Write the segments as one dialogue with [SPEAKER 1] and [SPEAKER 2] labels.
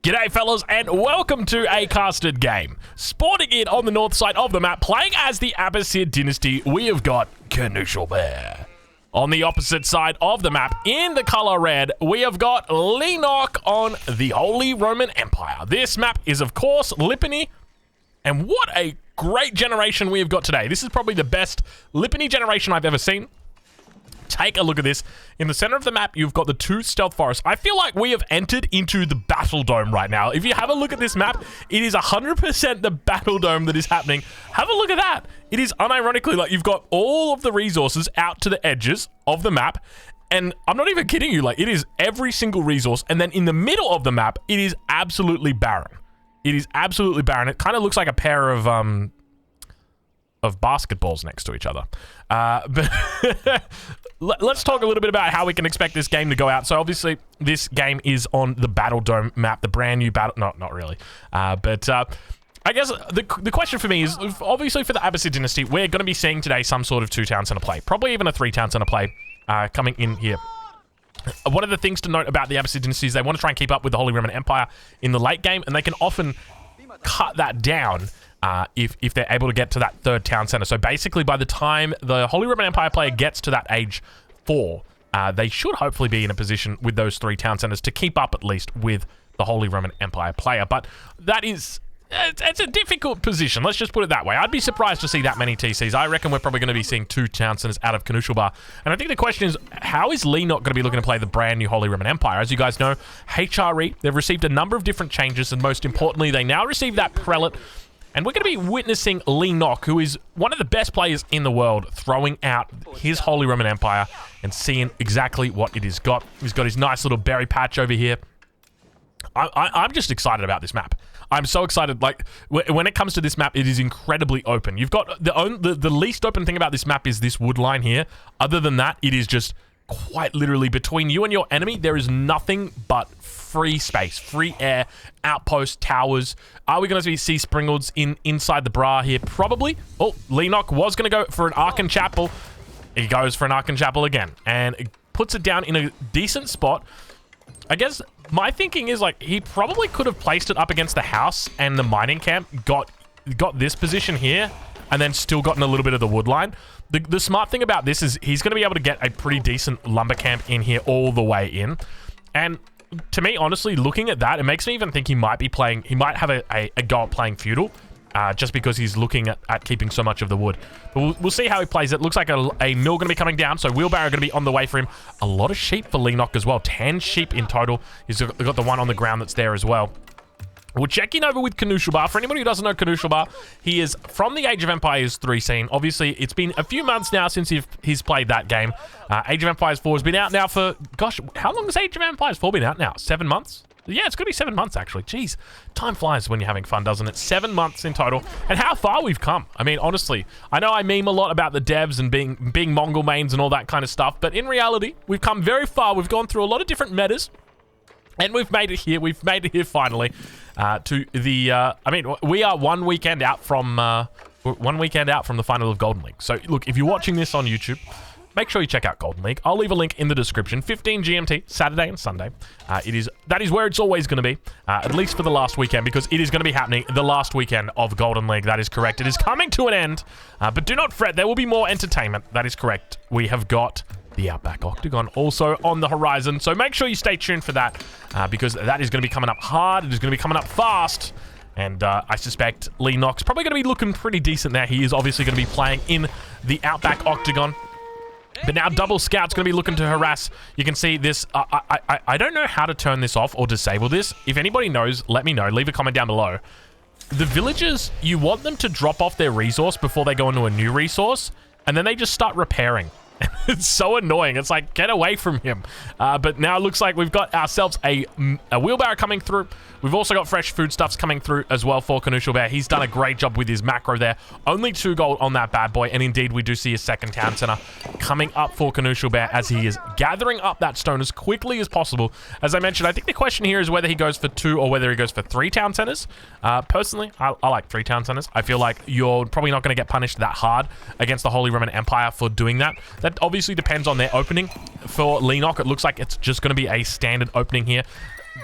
[SPEAKER 1] G'day fellas and welcome to a casted game. Spawning in on the north side of the map, playing as the Abbasid dynasty, we have got Bear. On the opposite side of the map, in the color red, we have got Leenock on the Holy Roman Empire. This map is of course Lipany, and what a great generation we have got today. This is probably the best Lipany generation I've ever seen. Take a look at this. In the center of the map, you've got the two stealth forests. I feel like we have entered into the battle dome right now. If you have a look at this map, it is 100% the battle dome that is happening. Have a look at that. It is unironically like you've got all of the resources out to the edges of the map. And I'm not even kidding you. Like, it is every single resource. And then in the middle of the map, it is absolutely barren. It is absolutely barren. It kind of looks like a pair of basketballs next to each other. But let's talk a little bit about how we can expect this game to go out. So obviously this game is on the Battle Dome map, the brand new battle. Not really. But I guess the question for me is, obviously for the Abbasid dynasty, we're going to be seeing today some sort of 2-town center play, probably even a 3-town center play coming in here. One of the things to note about the Abbasid dynasty is they want to try and keep up with the Holy Roman Empire in the late game, and they can often cut that down if they're able to get to that 3rd town center. So basically, by the time the Holy Roman Empire player gets to that age 4, they should hopefully be in a position with those 3 town centers to keep up at least with the Holy Roman Empire player. But that is... it's a difficult position. Let's just put it that way. I'd be surprised to see that many TCs. I reckon we're probably going to be seeing 2 town centers out of Bar. And I think the question is, how is Leenock going to be looking to play the brand new Holy Roman Empire? As you guys know, HRE, they've received a number of different changes, and most importantly, they now receive that prelate. And we're going to be witnessing Leenock, who is one of the best players in the world, throwing out his Holy Roman Empire and seeing exactly what it has got. He's got his nice little berry patch over here. I'm just excited about this map. I'm so excited. Like, when it comes to this map, it is incredibly open. You've got the least open thing about this map is this wood line here. Other than that, it is just quite literally between you and your enemy. There is nothing but free space, free air, outposts, towers. Are we going to see Springalds inside the bra here? Probably. Oh, Leenock was going to go for an Archon Chapel. He goes for an Archon Chapel again, and it puts it down in a decent spot. I guess my thinking is, like, he probably could have placed it up against the house and the mining camp, got this position here, and then still gotten a little bit of the wood line. The smart thing about this is he's going to be able to get a pretty decent lumber camp in here all the way in. And to me, honestly, looking at that, it makes me even think he might be playing, he might have a go at playing feudal, just because he's looking at keeping so much of the wood. But we'll see how he plays it. Looks like a mill going to be coming down, so wheelbarrow going to be on the way for him. A lot of sheep for Leenock as well. 10 sheep in total. He's got the one on the ground that's there as well. We'll check in over with Bar. For anybody who doesn't know Bar, he is from the Age of Empires 3 scene. Obviously, it's been a few months now since he's played that game. Age of Empires 4 has been out now for, gosh, how long has Age of Empires 4 been out now? 7 months? Yeah, it's going to be 7 months, actually. Jeez, time flies when you're having fun, doesn't it? 7 months in total. And how far we've come. I mean, honestly, I know I meme a lot about the devs and being Mongol mains and all that kind of stuff, but in reality, we've come very far. We've gone through a lot of different metas, and we've made it here. We've made it here finally to the... I mean, we are 1 weekend out from... 1 weekend out from the final of Golden League. So, look, if you're watching this on YouTube, make sure you check out Golden League. I'll leave a link in the description. 15 GMT, Saturday and Sunday. That is where it's always going to be, at least for the last weekend, because it is going to be happening the last weekend of Golden League. That is correct. It is coming to an end, but do not fret. There will be more entertainment. That is correct. We have got the Outback Octagon also on the horizon, so make sure you stay tuned for that, because that is going to be coming up hard. It is going to be coming up fast. And I suspect Leenock's probably going to be looking pretty decent there. He is obviously going to be playing in the Outback Octagon. But now Double Scout's going to be looking to harass. You can see this. I don't know how to turn this off or disable this. If anybody knows, let me know. Leave a comment down below. The villagers, you want them to drop off their resource before they go into a new resource, and then they just start repairing. It's so annoying. It's like, get away from him. But now it looks like we've got ourselves a wheelbarrow coming through. We've also got fresh foodstuffs coming through as well for Bear. He's done a great job with his macro there. Only 2 gold on that bad boy. And indeed, we do see a 2nd town center coming up for Bear as he is gathering up that stone as quickly as possible. As I mentioned, I think the question here is whether he goes for 2 or whether he goes for 3 town centers. Personally, I like 3 town centers. I feel like you're probably not going to get punished that hard against the Holy Roman Empire for doing that. That obviously depends on their opening. For Leenock, it looks like it's just going to be a standard opening here.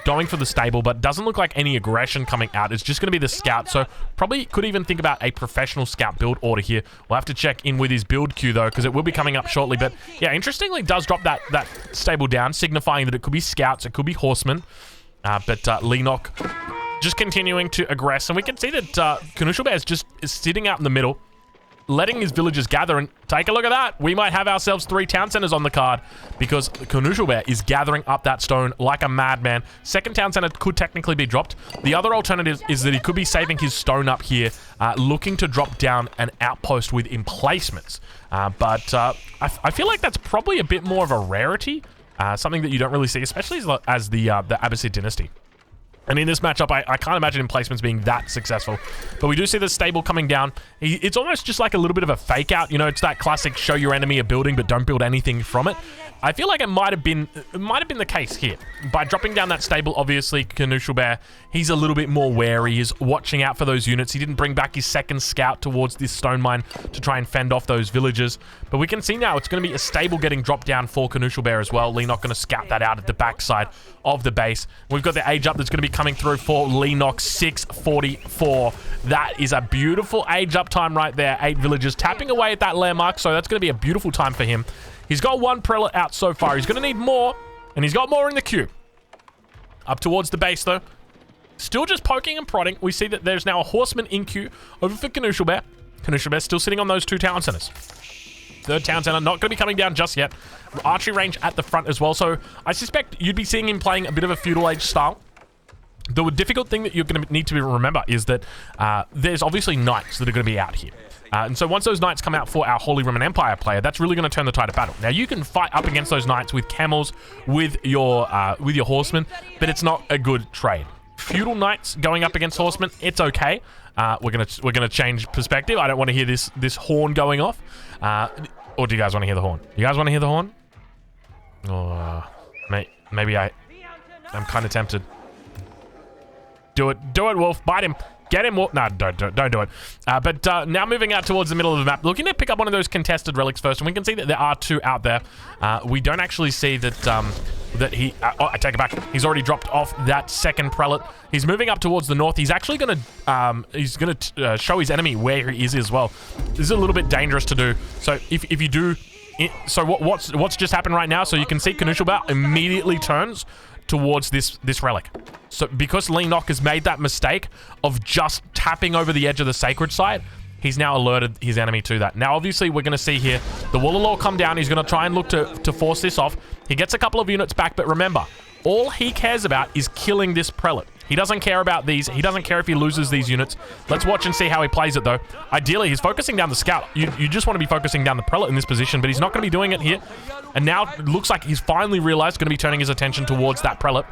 [SPEAKER 1] going for the stable, but doesn't look like any aggression coming out. It's just going to be the scout, so probably could even think about a professional scout build order here. We'll have to check in with his build queue, though, because it will be coming up shortly. But yeah, interestingly, does drop that stable down, signifying that it could be scouts, it could be horsemen. But Leenock just continuing to aggress, and we can see that Knushelbear is sitting out in the middle, letting his villagers gather, and take a look at that. We might have ourselves 3 town centers on the card because Knushelbear is gathering up that stone like a madman. Second town center could technically be dropped. The other alternative is that he could be saving his stone up here, looking to drop down an outpost with emplacements. But I feel like that's probably a bit more of a rarity, something that you don't really see, especially as the Abbasid dynasty. And in this matchup, I can't imagine emplacements being that successful. But we do see the stable coming down. It's almost just like a little bit of a fake out. You know, it's that classic show your enemy a building, but don't build anything from it. I feel like it might have been the case here. By dropping down that stable, obviously, Knushelbear, he's a little bit more wary. He's watching out for those units. He didn't bring back his second scout towards this stone mine to try and fend off those villagers. But we can see now it's going to be a stable getting dropped down for Knushelbear as well. Leenock going to scout that out at the backside of the base. We've got the age up that's going to be coming through for Leenock, 644. That is a beautiful age up time right there. 8 villagers tapping away at that landmark, so that's going to be a beautiful time for him. He's got 1 prelate out so far. He's going to need more, and he's got more in the queue. Up towards the base, though. Still just poking and prodding. We see that there's now a horseman in queue over for Knushelbear. Knushelbear still sitting on those 2 town centers. Third town center not going to be coming down just yet. Archery range at the front as well, so I suspect you'd be seeing him playing a bit of a feudal age style. The difficult thing that you're going to need to remember is that there's obviously knights that are going to be out here. And so once those knights come out for our Holy Roman Empire player, that's really going to turn the tide of battle. Now, you can fight up against those knights with camels, with your horsemen, but it's not a good trade. Feudal knights going up against horsemen, it's okay. We're gonna change perspective. I don't want to hear this horn going off. Or do you guys want to hear the horn? You guys want to hear the horn? Oh, maybe I'm kind of tempted. Do it, Wolf. Bite him. Get him, Wolf. No, don't do it. But now moving out towards the middle of the map, looking to pick up one of those contested relics first, and we can see that there are 2 out there. We don't actually see that that he... I take it back. He's already dropped off that second prelate. He's moving up towards the north. He's actually going to show his enemy where he is as well. This is a little bit dangerous to do. So if you do... So what's just happened right now? So you can see Knushelbear immediately turns towards this relic. So because Leenock has made that mistake of just tapping over the edge of the sacred site, he's now alerted his enemy to that. Now, obviously, we're going to see here the Wall of Law come down. He's going to try and look to force this off. He gets a couple of units back, but remember, all he cares about is killing this prelate. He doesn't care about these. He doesn't care if he loses these units. Let's watch and see how he plays it, though. Ideally, he's focusing down the scout. You just want to be focusing down the prelate in this position, but he's not going to be doing it here. And now it looks like he's finally realized going to be turning his attention towards that prelate.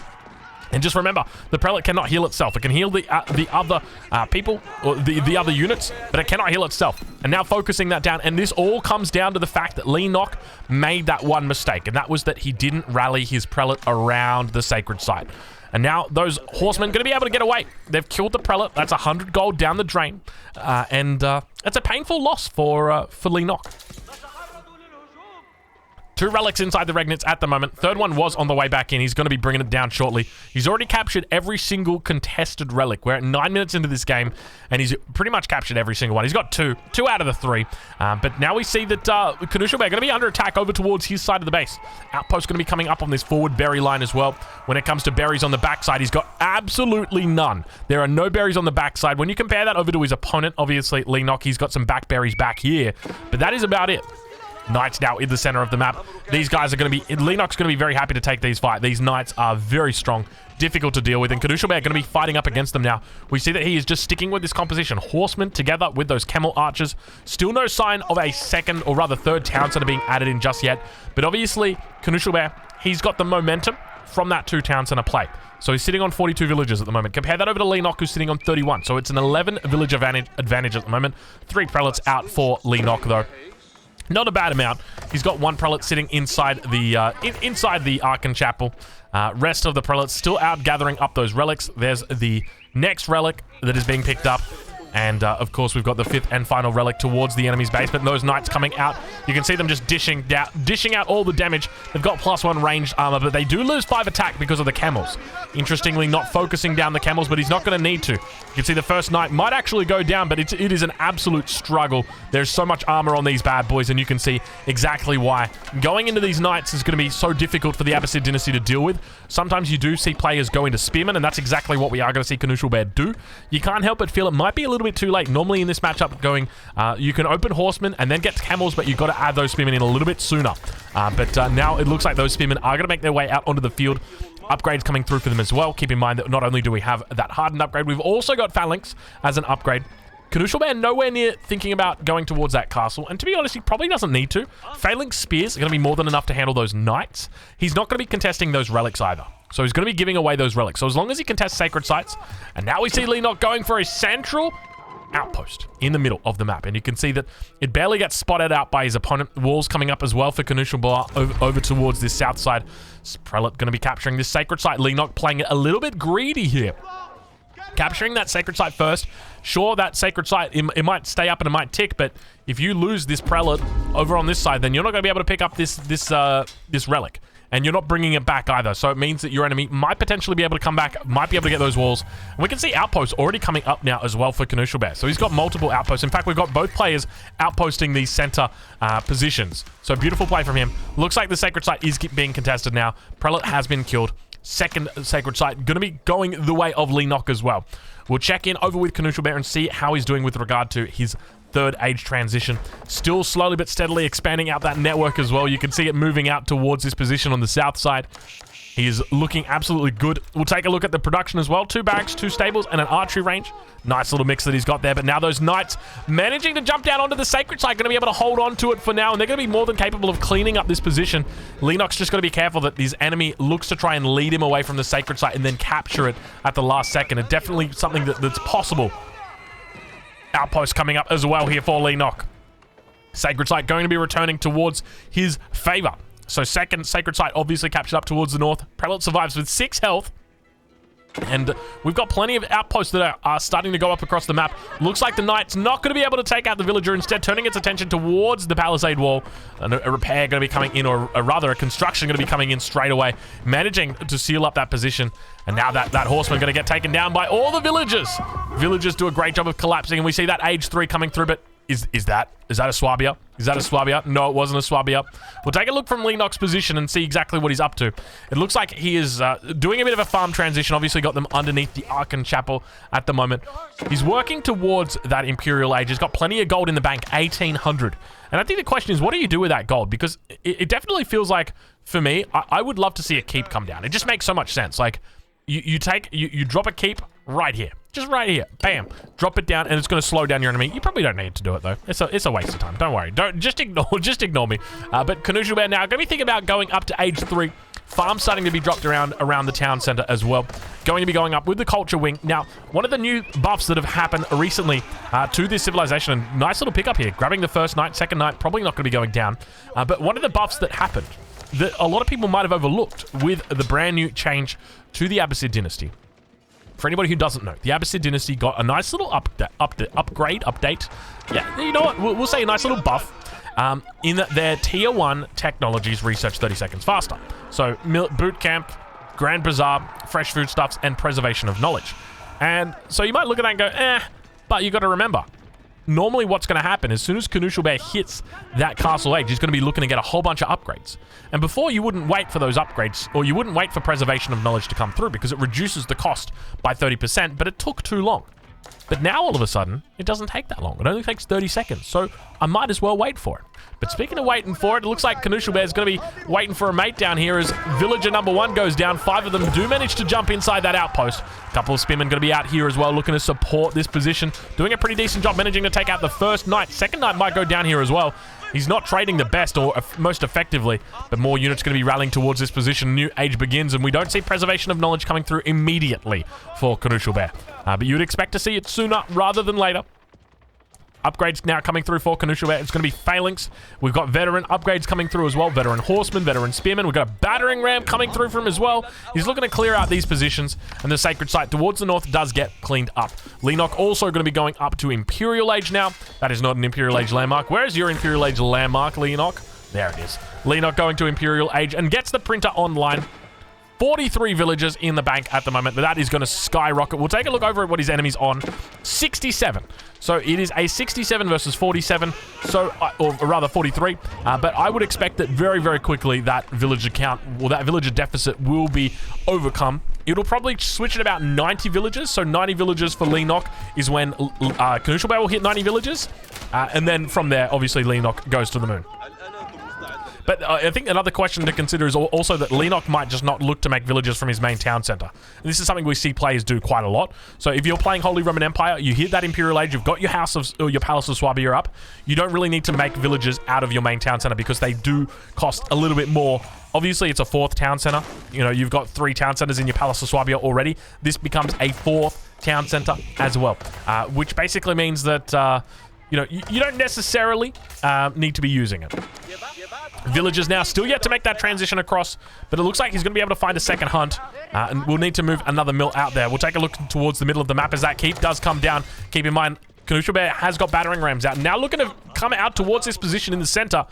[SPEAKER 1] And just remember, the prelate cannot heal itself. It can heal the other people, or the other units, but it cannot heal itself. And now focusing that down, and this all comes down to the fact that Leenock made that one mistake, and that was that he didn't rally his prelate around the sacred site. And now those horsemen are going to be able to get away. They've killed the prelate. That's 100 gold down the drain. And it's a painful loss for Leenock. 2 relics inside the Regnants at the moment. Third one was on the way back in. He's going to be bringing it down shortly. He's already captured every single contested relic. We're at 9 minutes into this game, and he's pretty much captured every single one. He's got 2 out of the 3. But now we see that Knushelbear going to be under attack over towards his side of the base. Outpost going to be coming up on this forward berry line as well. When it comes to berries on the backside, he's got absolutely none. There are no berries on the backside. When you compare that over to his opponent, obviously, Leenock, he's got some back berries back here. But that is about it. Knights now in the center of the map. These guys are going to be... Leenock's going to be very happy to take these fight. These knights are very strong, difficult to deal with, and Knushelbear going to be fighting up against them now. We see that he is just sticking with this composition. Horsemen together with those camel archers. Still no sign of a second, or rather third town center being added in just yet. But obviously, Knushelbear, he's got the momentum from that 2 town center play. So he's sitting on 42 villagers at the moment. Compare that over to Leenock, who's sitting on 31. So it's an 11 village advantage at the moment. 3 prelates out for Leenock, though. Not a bad amount. He's got 1 prelate sitting inside the inside the Archon Chapel. Rest of the prelates still out gathering up those relics. There's the next relic that is being picked up. And, of course, we've got the 5th and final relic towards the enemy's base. But those knights coming out, you can see them just dishing out all the damage. They've got +1 ranged armor, but they do lose 5 attack because of the camels. Interestingly, not focusing down the camels, but he's not going to need to. You can see the first knight might actually go down, but it is an absolute struggle. There's so much armor on these bad boys, and you can see exactly why. Going into these knights is going to be so difficult for the Abbasid dynasty to deal with. Sometimes you do see players go into spearmen, and that's exactly what we are going to see Canushal Bear do. You can't help but feel it might be a little bit too late. Normally in this matchup going, you can open horsemen and then get camels, but you've got to add those spearmen in a little bit sooner. But now it looks like those spearmen are going to make their way out onto the field. Upgrades coming through for them as well. Keep in mind that not only do we have that hardened upgrade, we've also got phalanx as an upgrade. Canushal Bear nowhere near thinking about going towards that castle, and to be honest, he probably doesn't need to. Phalanx spears are going to be more than enough to handle those knights. He's not going to be contesting those relics either. So he's going to be giving away those relics. So as long as he contests sacred sites, and now we see Leenock going for a central outpost in the middle of the map, and you can see that it barely gets spotted out by his opponent. Walls coming up as well for Canushal Bear over towards this south side. Prelate going to be capturing this sacred site. Leenock playing it a little bit greedy here. Capturing that sacred site first. Sure, that sacred site, it might stay up and it might tick, but if you lose this prelate over on this side, then you're not going to be able to pick up this relic. And you're not bringing it back either. So it means that your enemy might potentially be able to come back, might be able to get those walls. And we can see outposts already coming up now as well for Canushal Bear. So he's got multiple outposts. In fact, we've got both players outposting these center positions. So beautiful play from him. Looks like the sacred site is being contested now. Prelate has been killed. Second sacred site going to be going the way of Leenock as well. We'll check in over with Canushal Bear and see how he's doing with regard to his third age transition. Still slowly but steadily expanding out that network as well. You can see it moving out towards this position on the south side. He is looking absolutely good. We'll take a look at the production as well. 2 barracks, 2 stables, and an archery range. Nice little mix that he's got there. But now those knights managing to jump down onto the sacred site, going to be able to hold on to it for now, and they're going to be more than capable of cleaning up this position. Leenock's just got to be careful that his enemy looks to try and lead him away from the sacred site and then capture it at the last second. It's definitely something that's possible. Outpost coming up as well here for Leenock. Sacred site going to be returning towards his favor. So second sacred site obviously captured up towards the north. Prelate survives with 6 health. And we've got plenty of outposts that are starting to go up across the map. Looks like the knight's not going to be able to take out the villager, instead turning its attention towards the palisade wall. And a repair going to be coming in, or rather a construction going to be coming in straight away, managing to seal up that position. And now that horseman going to get taken down by all the villagers. Villagers do a great job of collapsing, and we see that age 3 coming through, but is that a Swabia? Is that a Swabia? No, it wasn't a Swabia. We'll take a look from Leenock's position and see exactly what he's up to. It looks like he is doing a bit of a farm transition. Obviously got them underneath the Archon Chapel at the moment. He's working towards that Imperial Age. He's got plenty of gold in the bank, 1,800. And I think the question is, what do you do with that gold? Because it definitely feels like, for me, I would love to see a keep come down. It just makes so much sense. Like, you drop a keep right here. Just right here. Bam. Drop it down, and it's going to slow down your enemy. You probably don't need to do it, though. It's a waste of time. Don't worry. Just ignore me. But Canushal Bear now going to be thinking about going up to age 3. Farm starting to be dropped around the town center as well. Going to be going up with the culture wing. Now, one of the new buffs that have happened recently to this civilization, and nice little pickup here. Grabbing the first knight, second knight, probably not going to be going down. But one of the buffs that happened that a lot of people might have overlooked with the brand new change to the Abbasid dynasty. For anybody who doesn't know, the Abbasid dynasty got a nice little update. Yeah, you know what? We'll say a nice little buff in that their Tier 1 technologies research 30 seconds faster. So, boot camp, Grand Bazaar, fresh foodstuffs, and preservation of knowledge. And so you might look at that and go, but you got to remember, normally what's going to happen, as soon as Canushal Bear hits that castle age, he's going to be looking to get a whole bunch of upgrades. And before, you wouldn't wait for those upgrades, or you wouldn't wait for preservation of knowledge to come through, because it reduces the cost by 30%, but it took too long. But now, all of a sudden, it doesn't take that long. It only takes 30 seconds, so I might as well wait for it. But speaking of waiting for it, it looks like Canushal Bear is going to be waiting for a mate down here as villager number 1 goes down. 5 of them do manage to jump inside that outpost. A couple of spearmen going to be out here as well, looking to support this position. Doing a pretty decent job managing to take out the first knight. Second knight might go down here as well. He's not trading the best or most effectively, but more units going to be rallying towards this position. New age begins, and we don't see preservation of knowledge coming through immediately for Canushal Bear. But you would expect to see it sooner rather than later. upgrades now coming through for Canusha. It's going to be Phalanx. We've got veteran upgrades coming through as well. Veteran horseman, veteran spearman. We've got a battering ram coming through from him as well. He's looking to clear out these positions, and the sacred site towards the north does get cleaned up. Leenock also going to be going up to Imperial Age now. That is not an Imperial Age landmark. Where is your Imperial Age landmark, Leenock? There it is. Leenock going to Imperial Age and gets the printer online. 43 villagers in the bank at the moment, but that is going to skyrocket. We'll take a look over at what his enemy's on. 67. So it is a 67 versus 47, so or rather 43. But I would expect that very, very quickly that villager count, or that villager deficit, will be overcome. It'll probably switch at about 90 villagers. So 90 villagers for Leenock is when Canusha will hit 90 villagers. And then from there, obviously, Leenock goes to the moon. But I think another question to consider is also that Leenock might just not look to make villagers from his main town center. And this is something we see players do quite a lot. So if you're playing Holy Roman Empire, you hit that Imperial Age, you've got your house of, or your Palace of Swabia up, you don't really need to make villagers out of your main town center because they do cost a little bit more. Obviously, it's a 4th town center. You know, you've got 3 town centers in your Palace of Swabia already. This becomes a 4th town center as well, which basically means that you know, you don't necessarily need to be using it. Villagers now still yet to make that transition across, but it looks like he's going to be able to find a second hunt, and we'll need to move another mill out there. We'll take a look towards the middle of the map as that keep does come down. Keep in mind, Canusha has got battering rams out. Now looking to come out towards this position in the center.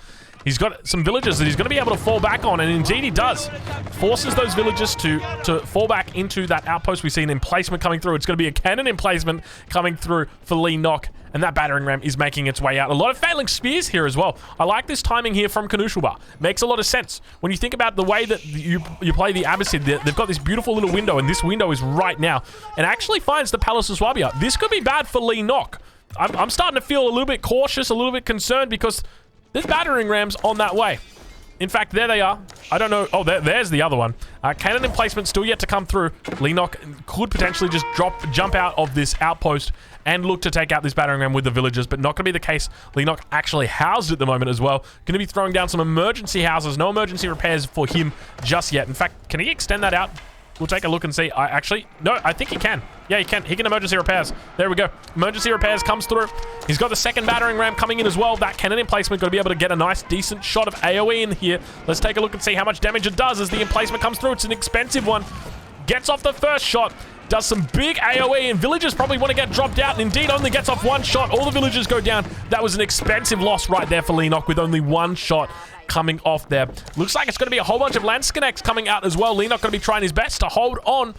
[SPEAKER 1] He's got some villagers that he's going to be able to fall back on, and indeed he does. Forces those villagers to fall back into that outpost. We see an emplacement coming through. It's going to be a cannon emplacement coming through for Leenock, and that battering ram is making its way out. A lot of failing spears here as well. I like this timing here from Canusha. Makes a lot of sense. When you think about the way that you play the Abbasid, they've got this beautiful little window, and this window is right now, and actually finds the Palace of Swabia. This could be bad for Leenock. I'm starting to feel a little bit cautious, a little bit concerned, because there's battering rams on that way. In fact, there they are. I don't know. Oh, there's the other one. Cannon emplacement still yet to come through. Leenock could potentially just jump out of this outpost and look to take out this battering ram with the villagers, but not going to be the case. Leenock actually housed at the moment as well. Going to be throwing down some emergency houses. No emergency repairs for him just yet. In fact, can he extend that out? We'll take a look and see. No, I think he can. Yeah, he can. He can emergency repairs. There we go. Emergency repairs comes through. He's got the second battering ram coming in as well. That cannon emplacement got to be able to get a nice, decent shot of AoE in here. Let's take a look and see how much damage it does as the emplacement comes through. It's an expensive one. Gets off the first shot. Does some big AoE, and villagers probably want to get dropped out, and indeed only gets off 1 shot. All the villagers go down. That was an expensive loss right there for Leenock with only 1 shot coming off there. Looks like it's going to be a whole bunch of Landsconnects coming out as well. Leenock going to be trying his best to hold on.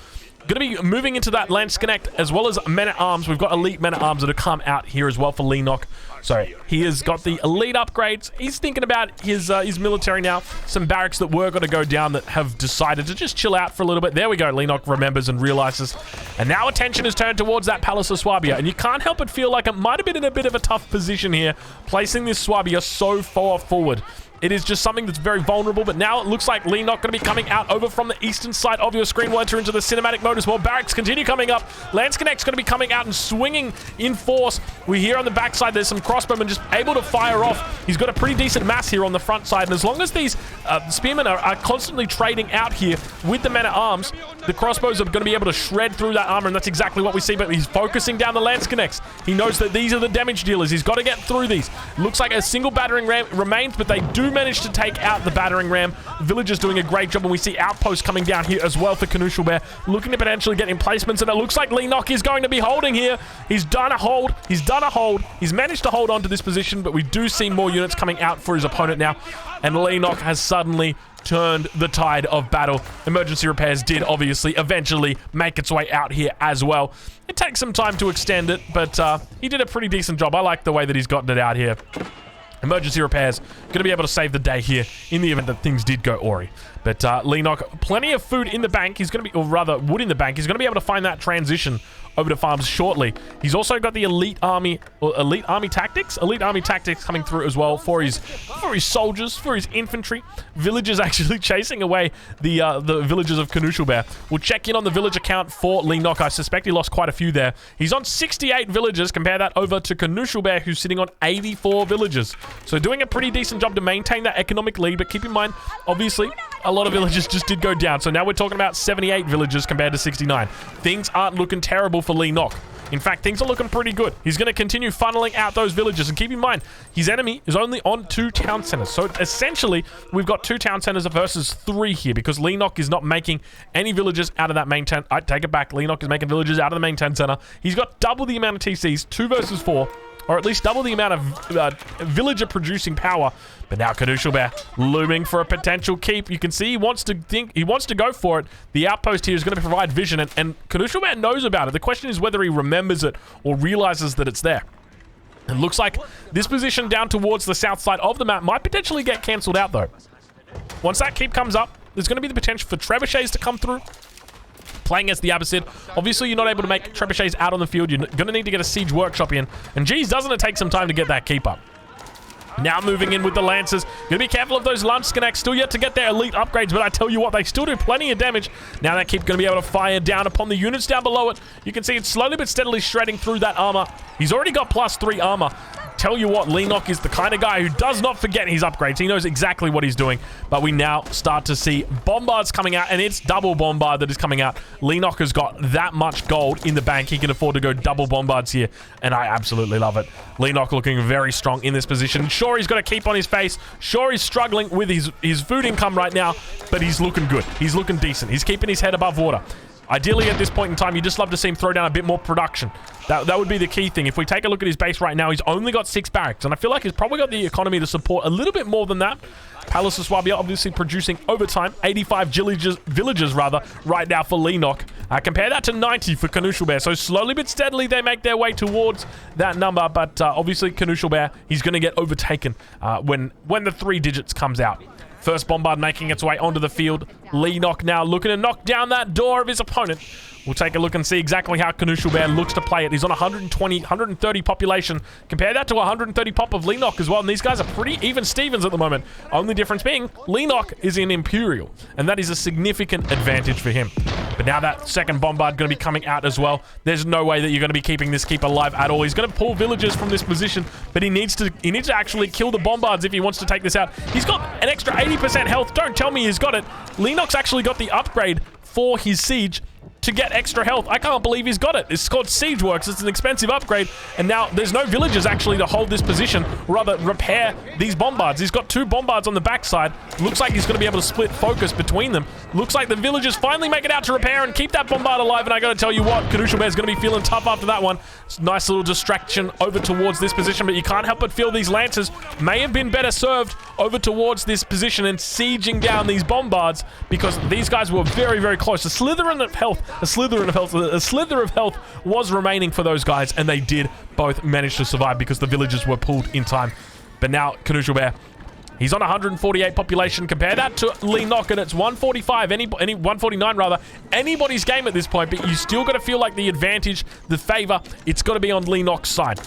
[SPEAKER 1] Going to be moving into that Landsconnect as well as Men-at-Arms. We've got elite Men-at-Arms that have come out here as well for Leenock. So he has got the elite upgrades. He's thinking about his military now. Some barracks that were going to go down that have decided to just chill out for a little bit. There we go. Leenock remembers and realizes. And now attention is turned towards that Palace of Swabia. And you can't help but feel like it might have been in a bit of a tough position here, placing this Swabia so far forward. It is just something that's very vulnerable, but now it looks like Leenock going to be coming out over from the eastern side of your screen. We'll enter into the cinematic mode as well. Barracks continue coming up. Landsconnect's going to be coming out and swinging in force. We hear on the backside there's some crossbowmen just able to fire off. He's got a pretty decent mass here on the front side, and as long as these spearmen are constantly trading out here with the Men-at-Arms, the crossbows are going to be able to shred through that armor, and that's exactly what we see, but he's focusing down the Landsconnects. He knows that these are the damage dealers. He's got to get through these. Looks like a single battering ram remains, but they do manage to take out the battering ram. Villagers doing a great job, and we see outposts coming down here as well for Canusha, looking to potentially get emplacements, and it looks like Leenock is going to be holding here. He's done a hold. He's done a hold. He's managed to hold on to this position, but we do see more units coming out for his opponent now, and Leenock has suddenly turned the tide of battle. Emergency repairs did obviously eventually make its way out here as well. It takes some time to extend it, but he did a pretty decent job. I like the way that he's gotten it out here. Emergency repairs, going to be able to save the day here in the event that things did go awry. But Leenock, plenty of food in the bank. He's going to be, or rather, wood in the bank. He's going to be able to find that transition over to farms shortly. He's also got the elite army tactics coming through as well for his soldiers, for his infantry. Villagers actually chasing away the villagers of Canusha. We'll check in on the villager count for Leenock. I suspect he lost quite a few there. He's on 68 villagers. Compare that over to Canusha, who's sitting on 84 villagers. So doing a pretty decent job to maintain that economic lead, but keep in mind, obviously, a lot of villages just did go down. So now we're talking about 78 villagers compared to 69. Things aren't looking terrible for Leenock. In fact, things are looking pretty good. He's going to continue funneling out those villages. And keep in mind, his enemy is only on 2 town centers. So essentially, we've got 2 town centers versus 3 here because Leenock is not making any villages out of that main town. I take it back. Leenock is making villages out of the main town center. He's got double the amount of TCs, 2 versus 4. Or at least double the amount of villager producing power. But now Caduceus Bear looming for a potential keep. You can see he wants to go for it. The outpost here is going to provide vision, and Caduceus Bear knows about it. The question is whether he remembers it or realizes that it's there. It looks like this position down towards the south side of the map might potentially get cancelled out though. Once that keep comes up, there's going to be the potential for trebuchets to come through. Playing as the Abbasid, obviously you're not able to make trebuchets out on the field. You're going to need to get a siege workshop in. And geez, doesn't it take some time to get that keep up? Now moving in with the Lancers. Going to be careful of those Lance Connects. Still yet to get their elite upgrades, but I tell you what, they still do plenty of damage. Now that keep going to be able to fire down upon the units down below it. You can see it's slowly but steadily shredding through that armor. He's already got +3 armor. Tell you what, Leenock is the kind of guy who does not forget his upgrades. He knows exactly what he's doing. But we now start to see bombards coming out, and it's double bombard that is coming out. Leenock has got that much gold in the bank. He can afford to go double bombards here, and I absolutely love it. Leenock looking very strong in this position. Sure, he's got a keep on his face. Sure, he's struggling with his food income right now, but he's looking good. He's looking decent. He's keeping his head above water. Ideally, at this point in time, you just love to see him throw down a bit more production. That would be the key thing. If we take a look at his base right now, he's only got 6 barracks, and I feel like he's probably got the economy to support a little bit more than that. Palace of Swabia obviously producing overtime, 85 villagers right now for Leenock. Compare that to 90 for Caduceus Bear. So slowly but steadily, they make their way towards that number, but obviously Caduceus Bear, he's going to get overtaken when the 3 digits comes out. First bombard making its way onto the field. Leenock now looking to knock down that door of his opponent. We'll take a look and see exactly how Caduceus Bear looks to play it. He's on 130 population. Compare that to 130 pop of Leenock as well. And these guys are pretty even Stevens at the moment. Only difference being, Leenock is in Imperial. And that is a significant advantage for him. But now that second bombard going to be coming out as well. There's no way that you're going to be keeping this keep alive at all. He's going to pull villagers from this position, but he needs to actually kill the bombards if he wants to take this out. He's got an extra 80% health. Don't tell me he's got it. Leenock's actually got the upgrade for his siege to get extra health. I can't believe he's got it. It's called Siege Works. It's an expensive upgrade, and now there's no villagers actually to hold this position, rather repair these bombards. He's got 2 bombards on the backside. Looks like he's going to be able to split focus between them. Looks like the villagers finally make it out to repair and keep that bombard alive, and I got to tell you what, Caduceus Bear is going to be feeling tough after that one. It's a nice little distraction over towards this position, but you can't help but feel these Lancers may have been better served over towards this position and sieging down these bombards, because these guys were very, very close. A slither of health was remaining for those guys, and they did both manage to survive because the villagers were pulled in time. But now Caduceus Bear, he's on 148 population. Compare that to Leenock, and it's 145, 149 rather. Anybody's game at this point, but you still got to feel like the advantage, the favor, it's got to be on Leenock's side.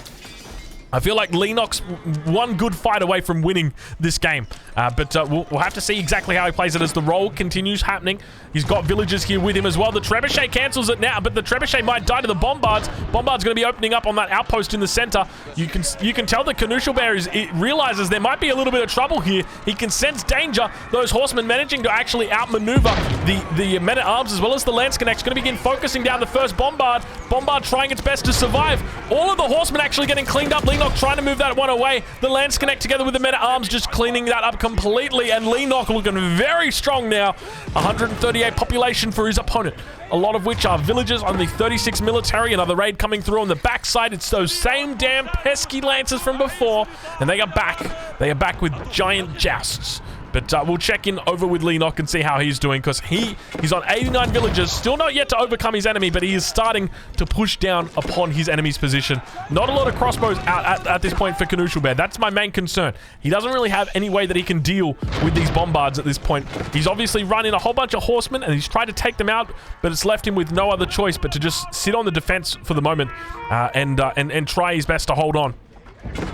[SPEAKER 1] I feel like Leenock's one good fight away from winning this game. But we'll have to see exactly how he plays it as the roll continues happening. He's got villagers here with him as well. The trebuchet cancels it now, but the trebuchet might die to the bombards. Bombard's going to be opening up on that outpost in the center. You can tell the Caduceus Bear realizes there might be a little bit of trouble here. He can sense danger. Those horsemen managing to actually outmaneuver the men-at-arms as well as the lance connects. Going to begin focusing down the first bombard. Bombard trying its best to survive. All of the horsemen actually getting cleaned up. Leenock trying to move that one away. The lance connect together with the men-at-arms just cleaning that up completely, and Leenock looking very strong now. 138 population for his opponent, a lot of which are villagers, only 36 military. Another raid coming through on the backside. It's those same damn pesky lancers from before, and they are back. They are back with giant jousts. But we'll check in over with Leenock and see how he's doing, because he's on 89 villagers, still not yet to overcome his enemy, but he is starting to push down upon his enemy's position. Not a lot of crossbows out at this point for Caduceus Bear. That's my main concern. He doesn't really have any way that he can deal with these bombards at this point. He's obviously run in a whole bunch of horsemen, and he's tried to take them out, but it's left him with no other choice but to just sit on the defense for the moment and try his best to hold on.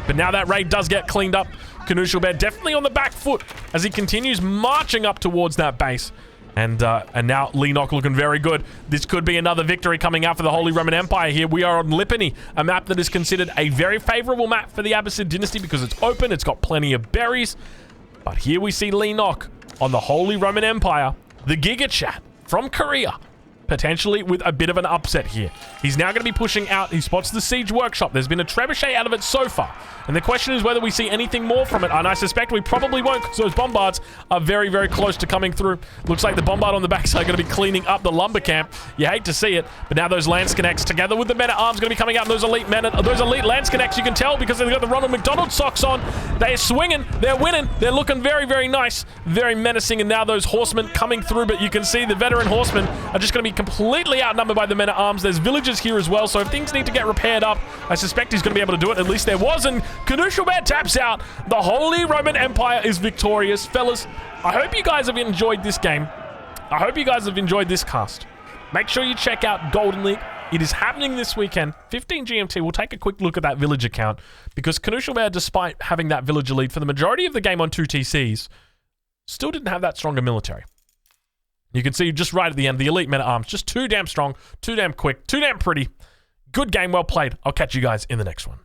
[SPEAKER 1] But now that raid does get cleaned up. Caduceus Bear definitely on the back foot as he continues marching up towards that base. And now Leenock looking very good. This could be another victory coming out for the Holy Roman Empire here. We are on Lipany, a map that is considered a very favorable map for the Abbasid dynasty because it's open, it's got plenty of berries. But here we see Leenock on the Holy Roman Empire, the Giga Chat from Korea. potentially with a bit of an upset here. He's now going to be pushing out. He spots the Siege Workshop. There's been a trebuchet out of it so far. And the question is whether we see anything more from it. And I suspect we probably won't, because those bombards are very, very close to coming through. Looks like the bombard on the backside are going to be cleaning up the lumber camp. You hate to see it, but now those Lance Connects together with the men-at-arms going to be coming out. And those elite Lance Connects, you can tell because they've got the Ronald McDonald socks on. They're swinging. They're winning. They're looking very, very nice. Very menacing. And now those horsemen coming through, but you can see the veteran horsemen are just going to be completely outnumbered by the men-at-arms. There's villagers here as well, so if things need to get repaired up, I suspect he's going to be able to do it. At least there was, and Knushelbert taps out. The Holy Roman Empire is victorious. Fellas, I hope you guys have enjoyed this game. I hope you guys have enjoyed this cast. Make sure you check out Golden League. It is happening this weekend, 15 GMT. We'll take a quick look at that village account, because Knushelbert, despite having that villager lead for the majority of the game on 2 TCs, still didn't have that stronger military. You can see just right at the end, the elite men-at-arms, just too damn strong, too damn quick, too damn pretty. Good game, well played. I'll catch you guys in the next one.